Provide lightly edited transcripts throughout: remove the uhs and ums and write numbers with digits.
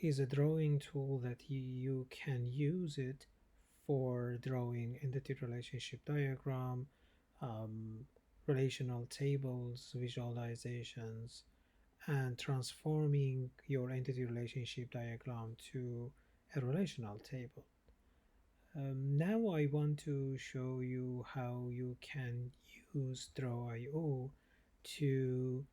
is a drawing tool that you can use it for drawing entity relationship diagram, um, relational tables, visualizations, and transforming your entity relationship diagram to a relational table. Now I want to show you how you can use Draw.io to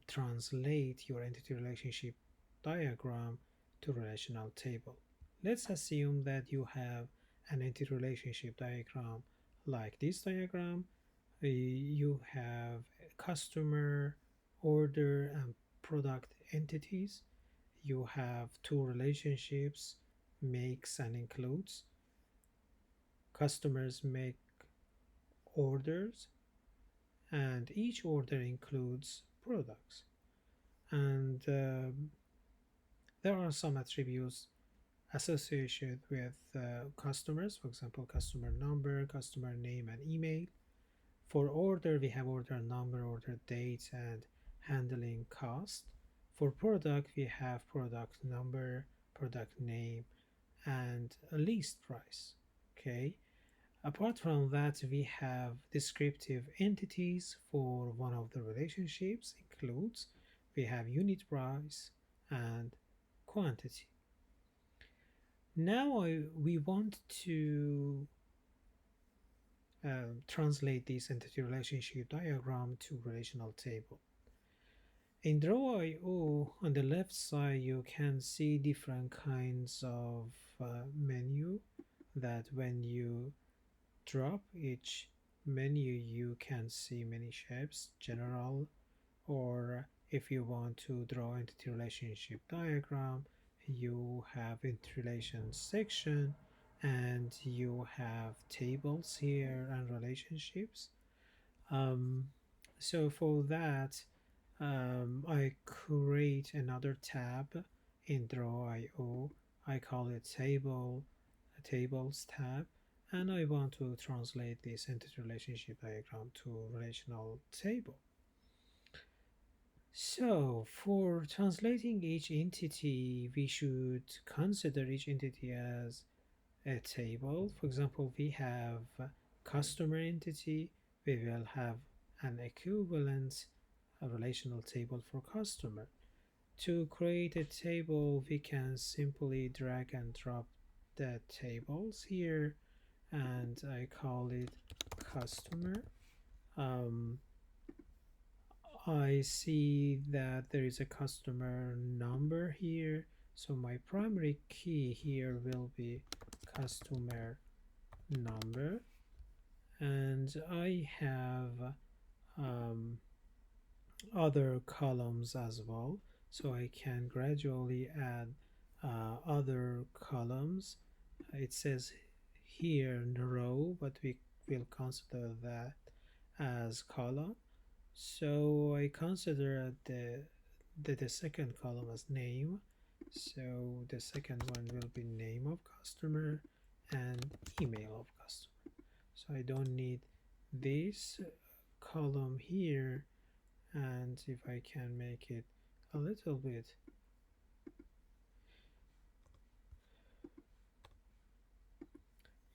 translate your entity relationship diagram to relational table. Let's assume that you have an entity relationship diagram like this diagram. You have customer, order, and product entities. You have two relationships, makes and includes. Customers make orders, and each order includes products. And there are some attributes associated with customers, for example, customer number, customer name, and email. For order, we have order number, order date, and handling cost. For product, we have product number, product name, and a list price. Okay. Apart from that, we have descriptive entities for one of the relationships, includes we have unit price and quantity. Now we want to translate this entity relationship diagram to relational table. In Draw.io, on the left side, you can see different kinds of menu that when you drop each menu, you can see many shapes, general, or if you want to draw entity relationship diagram, you have interrelation section and you have tables here and relationships. Um, so for that, I create another tab in Draw.io. I call it tables tab, and I want to translate this entity relationship diagram to relational table. So for translating each entity, we should consider each entity as a table. For example, we have customer entity, we will have an equivalent a relational table for customer. To create a table, we can simply drag and drop the tables here, and I call it customer. Um, I see that there is a customer number here, so my primary key here will be customer number, and I have um, other columns as well, so I can gradually add other columns. It says here in the row, but we will consider that as column. So I consider the second column as name. So the second one will be name of customer and email of customer. So I don't need this column here, and if I can make it a little bit,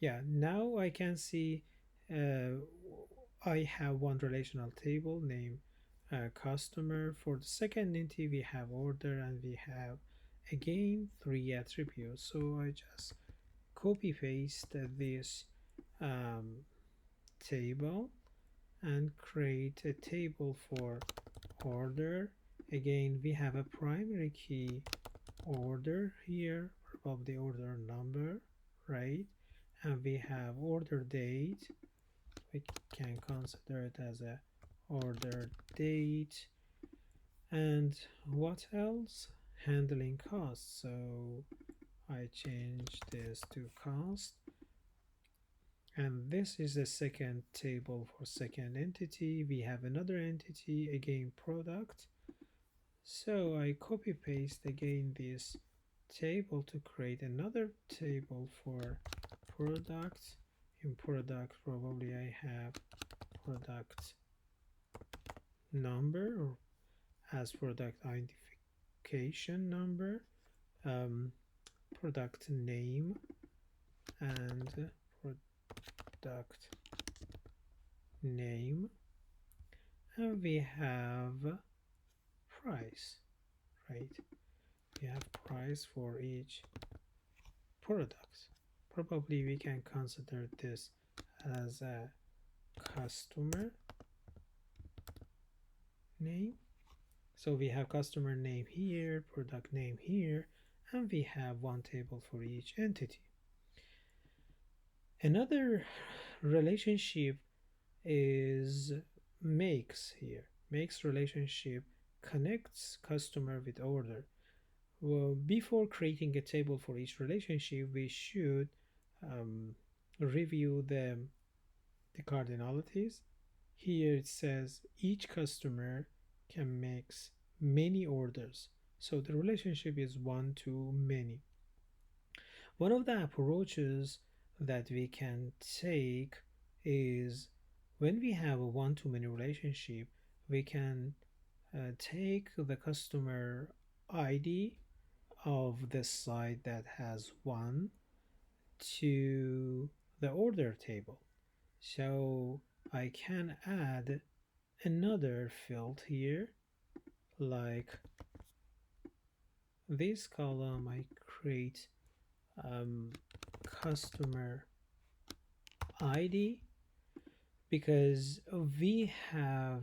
yeah, now I can see uh, I have one relational table named customer. For the second entity, we have order and we have again three attributes. So I just copy paste this um, table and create a table for order. Again, we have a primary key order here, probably order number, right? And we have order date. We can consider it as a order date. And what else? Handling costs. So I change this to cost. And this is the second table for second entity. We have another entity, again product. So I copy paste again this table to create another table for product. In product, probably I have product number or as product identification number, um, product name and product name, and we have price, right? We have price for each product. Probably we can consider this as a customer name. So we have customer name here, product name here, and we have one table for each entity. Another relationship is makes here. Makes relationship connects customer with order. Well, before creating a table for each relationship, we should um, review the cardinalities. Here it says each customer can make many orders. So the relationship is one to many. One of the approaches that we can take is when we have a one to many relationship, we can take the customer ID of the site that has one to the order table. So I can add another field here, like this column. I create um, customer ID because we have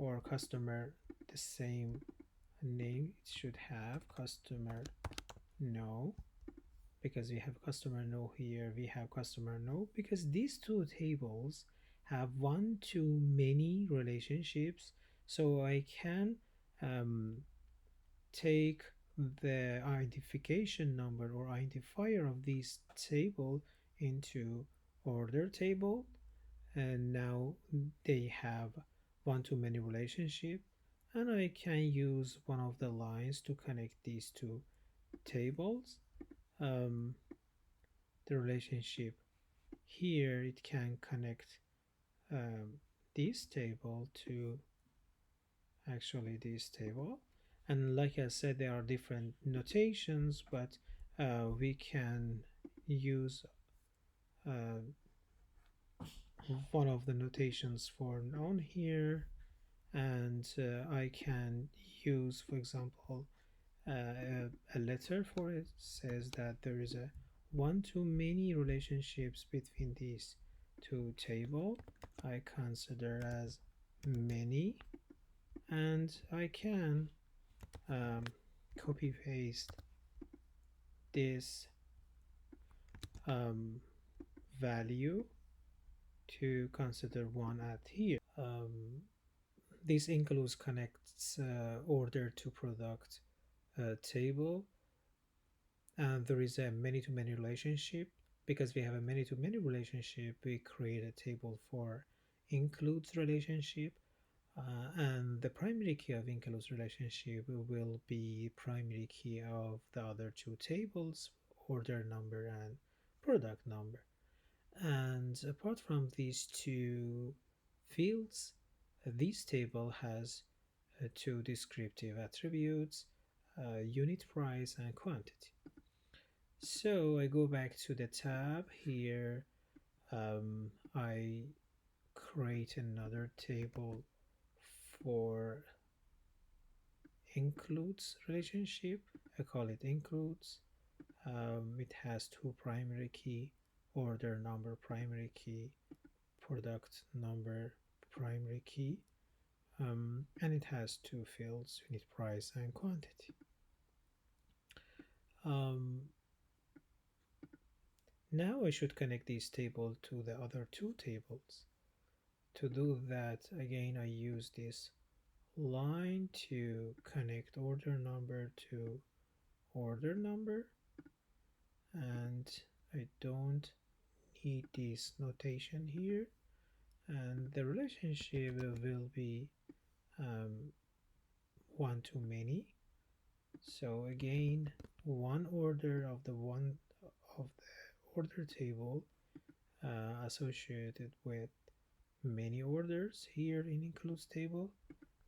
our customer the same name. It should have customer no, because we have customer no here, we have customer no, because these two tables have one to many relationships. So I can um, take the identification number or identifier of this table into order table, and now they have one to many relationship, and I can use one of the lines to connect these two tables. um, the relationship here, it can connect um, this table to actually this table. And like I said, there are different notations, but we can use uh, one of the notations for known here, and I can use, for example, a letter for it. Says that there is a one to many relationships between these two table. I consider as many, and I can copy paste this um, value to consider one at here. This includes connects order to product table, and there is a many to many relationship. Because we have a many to many relationship, we create a table for includes relationship, and the primary key of includes relationship will be primary key of the other two tables, order number and product number. And apart from these two fields, this table has two descriptive attributes, unit price and quantity. So I go back to the tab here. I create another table for includes relationship. I call it includes. It has two primary key, order number primary key, product number primary key, and it has two fields, unit price and quantity. Um, Now I should connect this table to the other two tables. To do that, again, I use this line to connect order number to order number, and I don't need this notation here, and the relationship will be um, one to many. So again, one order of the order table associated with many orders here in includes table.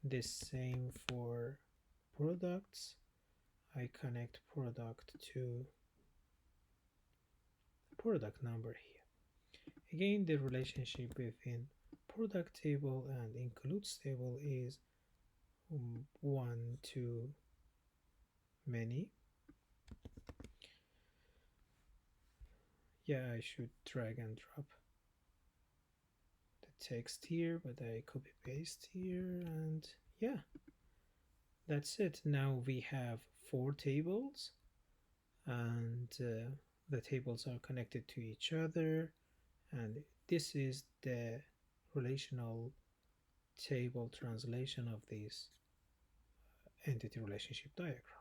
The same for products. I connect product to product number here. Again, the relationship within product table and includes table is one to many. Yeah, I should drag and drop the text here, but I copy paste here, and yeah, that's it. Now we have four tables, and the tables are connected to each other, and this is the relational table translation of this entity relationship diagram.